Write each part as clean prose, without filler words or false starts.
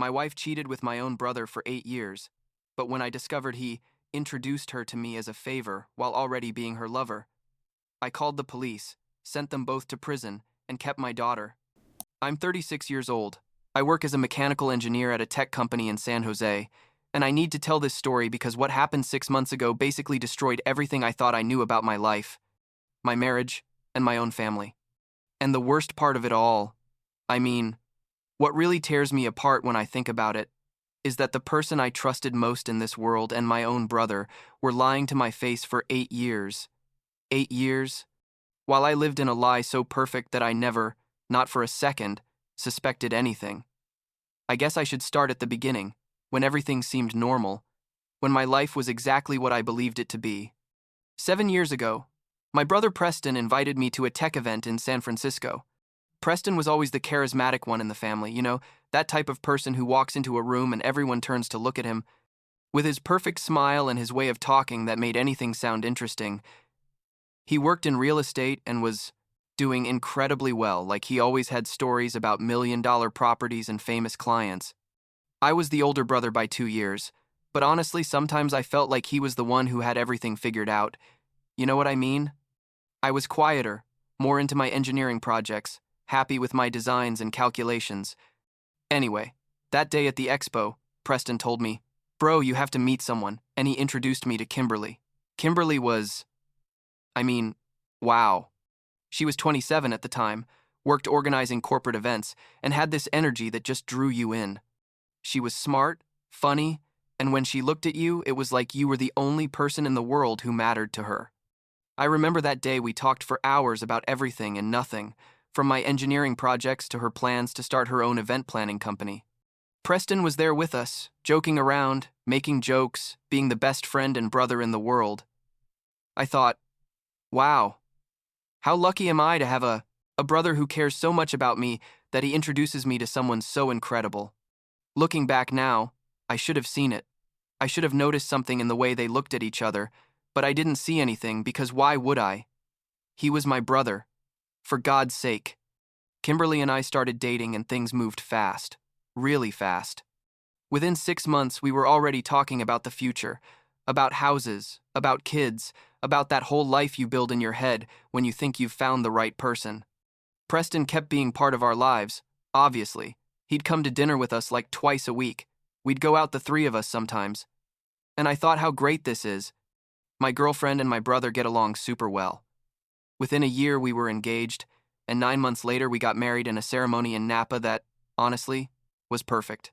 My wife cheated with my own brother for 8 years, but when I discovered he introduced her to me as a favor while already being her lover, I called the police, sent them both to prison, and kept my daughter. I'm 36 years old. I work as a mechanical engineer at a tech company in San Jose, and I need to tell this story because what happened 6 months ago basically destroyed everything I thought I knew about my life, my marriage, and my own family. And the worst part of it all, I mean, what really tears me apart when I think about it, is that the person I trusted most in this world and my own brother were lying to my face for 8 years. 8 years? While I lived in a lie so perfect that I never, not for a second, suspected anything. I guess I should start at the beginning, when everything seemed normal, when my life was exactly what I believed it to be. 7 years ago, my brother Preston invited me to a tech event in San Francisco. Preston was always the charismatic one in the family, that type of person who walks into a room and everyone turns to look at him. With his perfect smile and his way of talking that made anything sound interesting, he worked in real estate and was doing incredibly well, like he always had stories about million-dollar properties and famous clients. I was the older brother by 2 years, but honestly, sometimes I felt like he was the one who had everything figured out. You know what I mean? I was quieter, more into my engineering projects, happy with my designs and calculations. Anyway, that day at the expo, Preston told me, "Bro, you have to meet someone," and he introduced me to Kimberly. Kimberly was, wow. She was 27 at the time, worked organizing corporate events, and had this energy that just drew you in. She was smart, funny, and when she looked at you, it was like you were the only person in the world who mattered to her. I remember that day we talked for hours about everything and nothing, from my engineering projects to her plans to start her own event planning company. Preston was there with us, joking around, making jokes, being the best friend and brother in the world. I thought, wow, how lucky am I to have a brother who cares so much about me that he introduces me to someone so incredible. Looking back now, I should have seen it. I should have noticed something in the way they looked at each other, but I didn't see anything because why would I? He was my brother. For God's sake. Kimberly and I started dating and things moved fast. Really fast. Within 6 months, we were already talking about the future, about houses, about kids, about that whole life you build in your head when you think you've found the right person. Preston kept being part of our lives, obviously. He'd come to dinner with us like twice a week. We'd go out the three of us sometimes. And I thought how great this is. My girlfriend and my brother get along super well. Within a year, we were engaged, and 9 months later, we got married in a ceremony in Napa that, honestly, was perfect.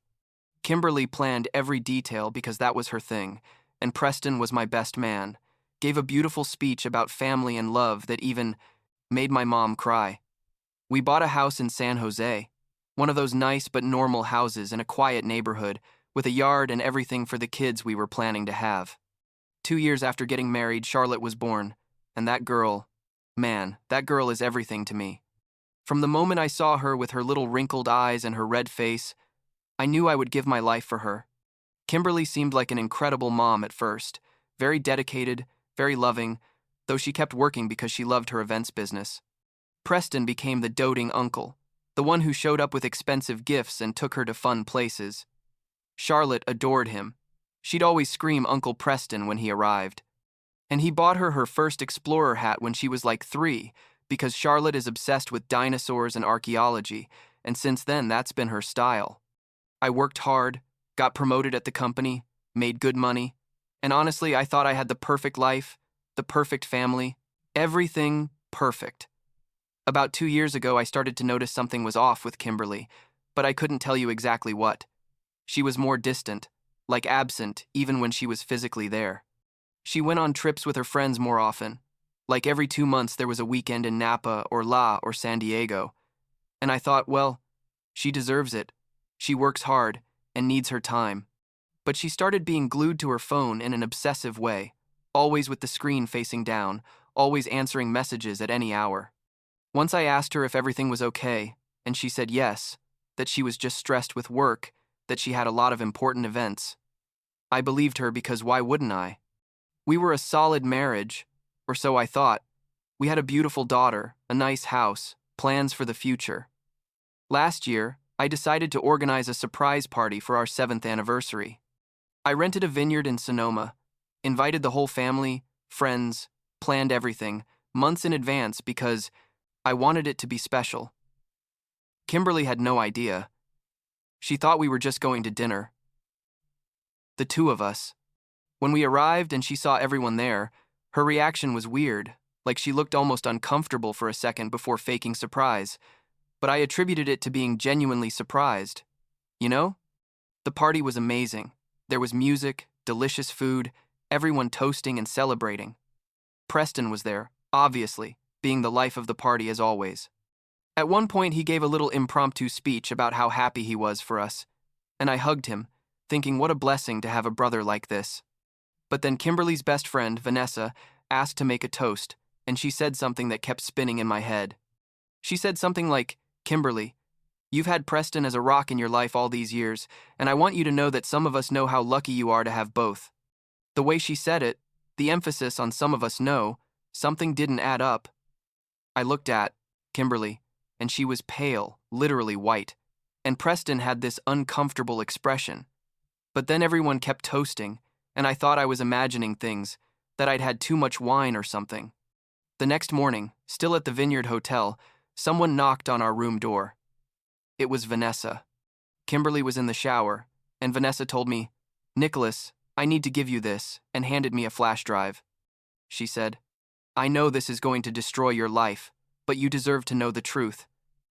Kimberly planned every detail because that was her thing, and Preston was my best man, gave a beautiful speech about family and love that even made my mom cry. We bought a house in San Jose, one of those nice but normal houses in a quiet neighborhood, with a yard and everything for the kids we were planning to have. 2 years after getting married, Charlotte was born, and that girl, man, that girl is everything to me. From the moment I saw her with her little wrinkled eyes and her red face, I knew I would give my life for her. Kimberly seemed like an incredible mom at first, very dedicated, very loving, though she kept working because she loved her events business. Preston became the doting uncle, the one who showed up with expensive gifts and took her to fun places. Charlotte adored him. She'd always scream Uncle Preston when he arrived. And he bought her first explorer hat when she was like 3, because Charlotte is obsessed with dinosaurs and archaeology, and since then that's been her style. I worked hard, got promoted at the company, made good money, and honestly, I thought I had the perfect life, the perfect family, everything perfect. About 2 years ago, I started to notice something was off with Kimberly, but I couldn't tell you exactly what. She was more distant, like absent, even when she was physically there. She went on trips with her friends more often. Like every 2 months, there was a weekend in Napa or La or San Diego. And I thought, well, she deserves it. She works hard and needs her time. But she started being glued to her phone in an obsessive way, always with the screen facing down, always answering messages at any hour. Once I asked her if everything was okay, and she said yes, that she was just stressed with work, that she had a lot of important events. I believed her because why wouldn't I? We were a solid marriage, or so I thought. We had a beautiful daughter, a nice house, plans for the future. Last year, I decided to organize a surprise party for our 7th anniversary. I rented a vineyard in Sonoma, invited the whole family, friends, planned everything, months in advance because I wanted it to be special. Kimberly had no idea. She thought we were just going to dinner. The two of us. When we arrived and she saw everyone there, her reaction was weird, like she looked almost uncomfortable for a second before faking surprise, but I attributed it to being genuinely surprised. You know? The party was amazing. There was music, delicious food, everyone toasting and celebrating. Preston was there, obviously, being the life of the party as always. At one point, he gave a little impromptu speech about how happy he was for us, and I hugged him, thinking what a blessing to have a brother like this. But then Kimberly's best friend, Vanessa, asked to make a toast, and she said something that kept spinning in my head. She said something like, "Kimberly, you've had Preston as a rock in your life all these years, and I want you to know that some of us know how lucky you are to have both." The way she said it, the emphasis on some of us know, something didn't add up. I looked at Kimberly, and she was pale, literally white, and Preston had this uncomfortable expression. But then everyone kept toasting, and I thought I was imagining things, that I'd had too much wine or something. The next morning, still at the Vineyard Hotel, someone knocked on our room door. It was Vanessa. Kimberly was in the shower, and Vanessa told me, "Nicholas, I need to give you this," and handed me a flash drive. She said, "I know this is going to destroy your life, but you deserve to know the truth."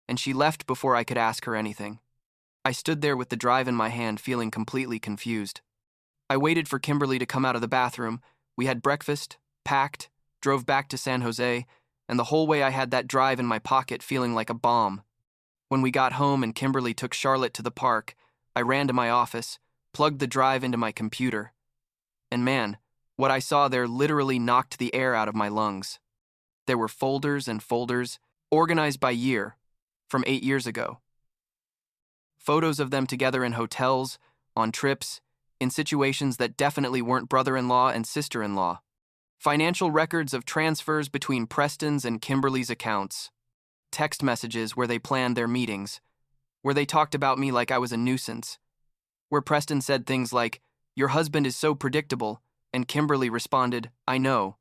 And she left before I could ask her anything. I stood there with the drive in my hand, feeling completely confused. I waited for Kimberly to come out of the bathroom. We had breakfast, packed, drove back to San Jose, and the whole way I had that drive in my pocket feeling like a bomb. When we got home and Kimberly took Charlotte to the park, I ran to my office, plugged the drive into my computer. And man, what I saw there literally knocked the air out of my lungs. There were folders and folders, organized by year, from 8 years ago. Photos of them together in hotels, on trips, in situations that definitely weren't brother-in-law and sister-in-law. Financial records of transfers between Preston's and Kimberly's accounts. Text messages where they planned their meetings, where they talked about me like I was a nuisance, where Preston said things like, "Your husband is so predictable," and Kimberly responded, "I know,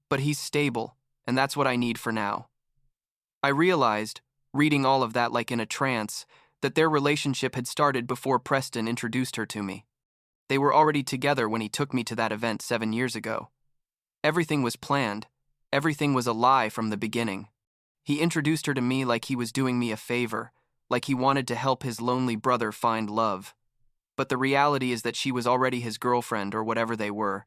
but he's stable, and that's what I need for now." I realized, reading all of that like in a trance, that their relationship had started before Preston introduced her to me. They were already together when he took me to that event 7 years ago. Everything was planned. Everything was a lie from the beginning. He introduced her to me like he was doing me a favor, like he wanted to help his lonely brother find love. But the reality is that she was already his girlfriend or whatever they were,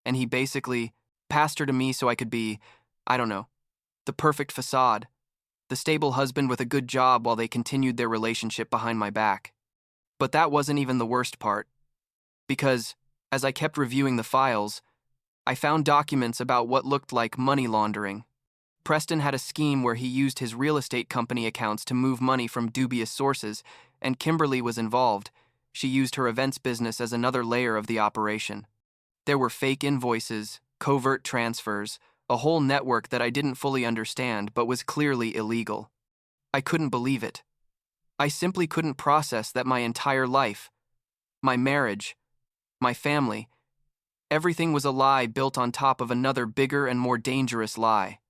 and he basically passed her to me so I could be, I don't know, the perfect facade, the stable husband with a good job while they continued their relationship behind my back. But that wasn't even the worst part. Because, as I kept reviewing the files, I found documents about what looked like money laundering. Preston had a scheme where he used his real estate company accounts to move money from dubious sources, and Kimberly was involved. She used her events business as another layer of the operation. There were fake invoices, covert transfers, a whole network that I didn't fully understand but was clearly illegal. I couldn't believe it. I simply couldn't process that my entire life, my marriage, my family, everything was a lie built on top of another bigger and more dangerous lie.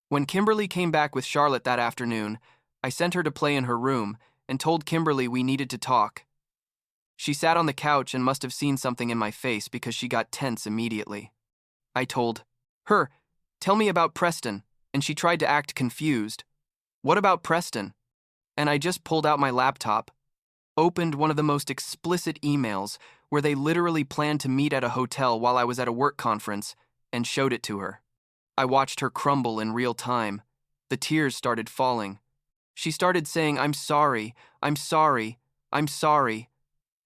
When Kimberly came back with Charlotte that afternoon, I sent her to play in her room and told Kimberly we needed to talk. She sat on the couch and must have seen something in my face because she got tense immediately. I told her, "Tell me about Preston," and she tried to act confused. "What about Preston?" And I just pulled out my laptop, opened one of the most explicit emails where they literally planned to meet at a hotel while I was at a work conference, and showed it to her. I watched her crumble in real time. The tears started falling. She started saying, "I'm sorry, I'm sorry, I'm sorry,"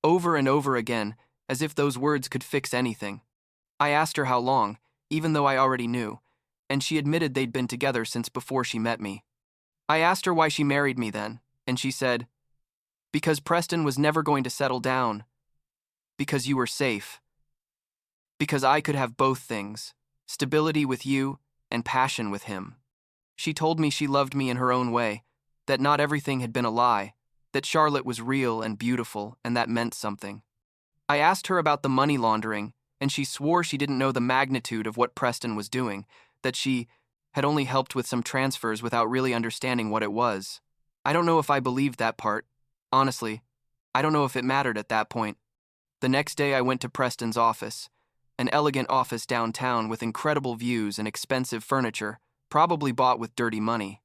over and over again, as if those words could fix anything. I asked her how long, even though I already knew, and she admitted they'd been together since before she met me. I asked her why she married me then, and she said, "Because Preston was never going to settle down. Because you were safe. Because I could have both things, stability with you and passion with him." She told me she loved me in her own way, that not everything had been a lie, that Charlotte was real and beautiful, and that meant something. I asked her about the money laundering, and she swore she didn't know the magnitude of what Preston was doing, that she had only helped with some transfers without really understanding what it was. I don't know if I believed that part. Honestly, I don't know if it mattered at that point. The next day I went to Preston's office, an elegant office downtown with incredible views and expensive furniture, probably bought with dirty money.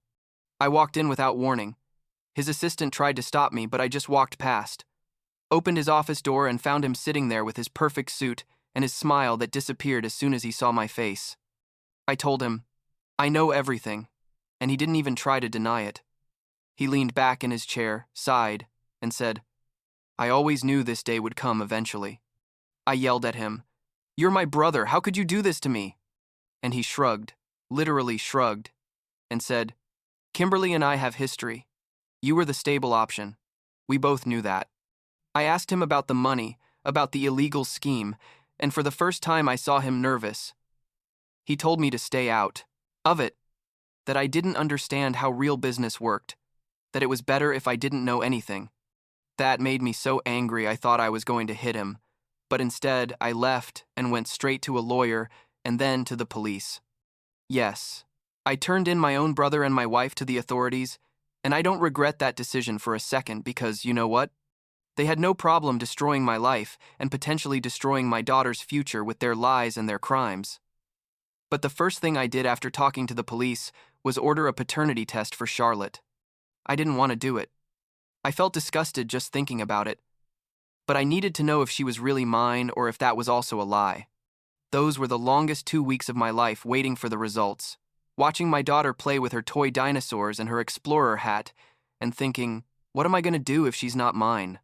I walked in without warning. His assistant tried to stop me, but I just walked past. Opened his office door and found him sitting there with his perfect suit and his smile that disappeared as soon as he saw my face. I told him, "I know everything," and he didn't even try to deny it. He leaned back in his chair, sighed, and said, "I always knew this day would come eventually." I yelled at him, "You're my brother, how could you do this to me?" And he shrugged, literally shrugged, and said, "Kimberly and I have history. You were the stable option. We both knew that." I asked him about the money, about the illegal scheme, and for the first time I saw him nervous. He told me to stay out of it, that I didn't understand how real business worked, that it was better if I didn't know anything. That made me so angry I thought I was going to hit him, but instead I left and went straight to a lawyer and then to the police. Yes, I turned in my own brother and my wife to the authorities, and I don't regret that decision for a second because, you know what? They had no problem destroying my life and potentially destroying my daughter's future with their lies and their crimes. But the first thing I did after talking to the police was order a paternity test for Charlotte. I didn't want to do it. I felt disgusted just thinking about it. But I needed to know if she was really mine or if that was also a lie. Those were the longest 2 weeks of my life waiting for the results, watching my daughter play with her toy dinosaurs and her explorer hat, and thinking, what am I going to do if she's not mine?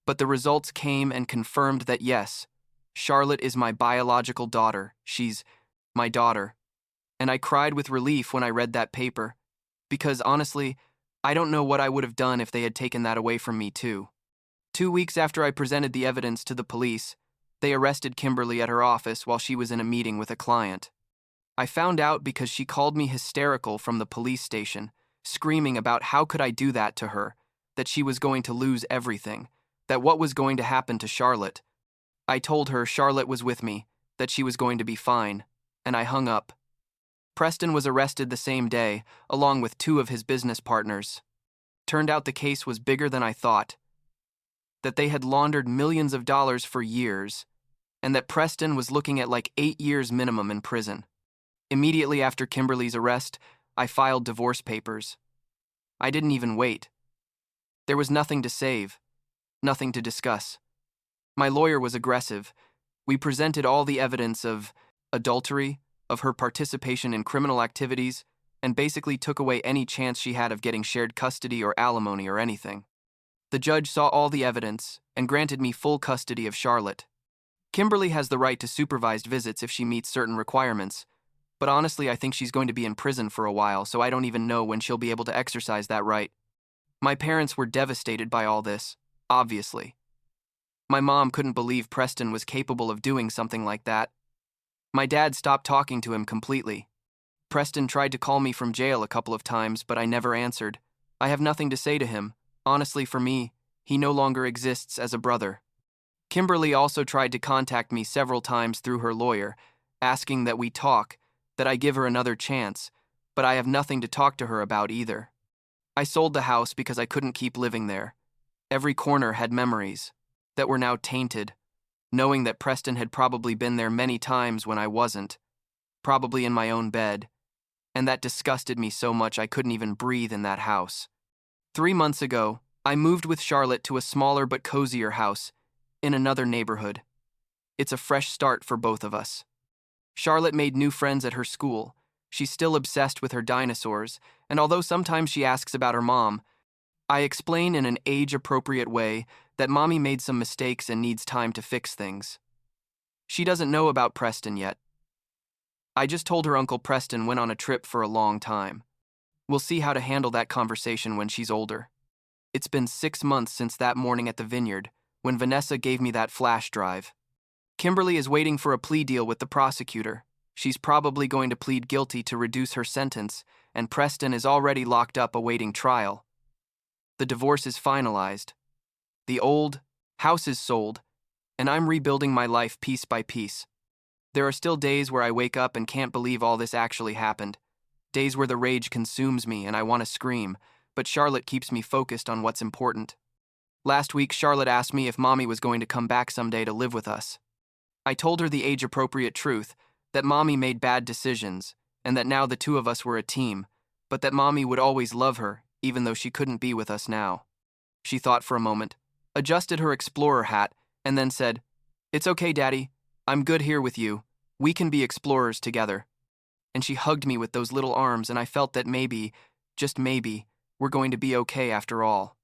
But the results came and confirmed that yes, Charlotte is my biological daughter. She's my daughter. And I cried with relief when I read that paper, because honestly, I don't know what I would have done if they had taken that away from me too. 2 weeks after I presented the evidence to the police, they arrested Kimberly at her office while she was in a meeting with a client. I found out because she called me hysterical from the police station, screaming about how could I do that to her, that she was going to lose everything, that what was going to happen to Charlotte. I told her Charlotte was with me, that she was going to be fine, and I hung up. Preston was arrested the same day, along with 2 of his business partners. Turned out the case was bigger than I thought, that they had laundered millions of dollars for years, and that Preston was looking at like 8 years minimum in prison. Immediately after Kimberly's arrest, I filed divorce papers. I didn't even wait. There was nothing to save, nothing to discuss. My lawyer was aggressive. We presented all the evidence of adultery, of her participation in criminal activities, and basically took away any chance she had of getting shared custody or alimony or anything. The judge saw all the evidence and granted me full custody of Charlotte. Kimberly has the right to supervised visits if she meets certain requirements, but honestly I think she's going to be in prison for a while, so I don't even know when she'll be able to exercise that right. My parents were devastated by all this, obviously. My mom couldn't believe Preston was capable of doing something like that. My dad stopped talking to him completely. Preston tried to call me from jail a couple of times, but I never answered. I have nothing to say to him. Honestly, for me, he no longer exists as a brother. Kimberly also tried to contact me several times through her lawyer, asking that we talk, that I give her another chance, but I have nothing to talk to her about either. I sold the house because I couldn't keep living there. Every corner had memories that were now tainted, knowing that Preston had probably been there many times when I wasn't, probably in my own bed, and that disgusted me so much I couldn't even breathe in that house. 3 months ago, I moved with Charlotte to a smaller but cozier house in another neighborhood. It's a fresh start for both of us. Charlotte made new friends at her school. She's still obsessed with her dinosaurs, and although sometimes she asks about her mom, I explain in an age-appropriate way that mommy made some mistakes and needs time to fix things. She doesn't know about Preston yet. I just told her Uncle Preston went on a trip for a long time. We'll see how to handle that conversation when she's older. It's been 6 months since that morning at the vineyard, when Vanessa gave me that flash drive. Kimberly is waiting for a plea deal with the prosecutor. She's probably going to plead guilty to reduce her sentence, and Preston is already locked up awaiting trial. The divorce is finalized. The old house is sold, and I'm rebuilding my life piece by piece. There are still days where I wake up and can't believe all this actually happened. Days where the rage consumes me and I want to scream, but Charlotte keeps me focused on what's important. Last week, Charlotte asked me if Mommy was going to come back someday to live with us. I told her the age-appropriate truth, that Mommy made bad decisions, and that now the two of us were a team, but that Mommy would always love her, even though she couldn't be with us now. She thought for a moment, adjusted her explorer hat, and then said, "It's okay, Daddy. I'm good here with you. We can be explorers together." And she hugged me with those little arms, and I felt that maybe, just maybe, we're going to be okay after all.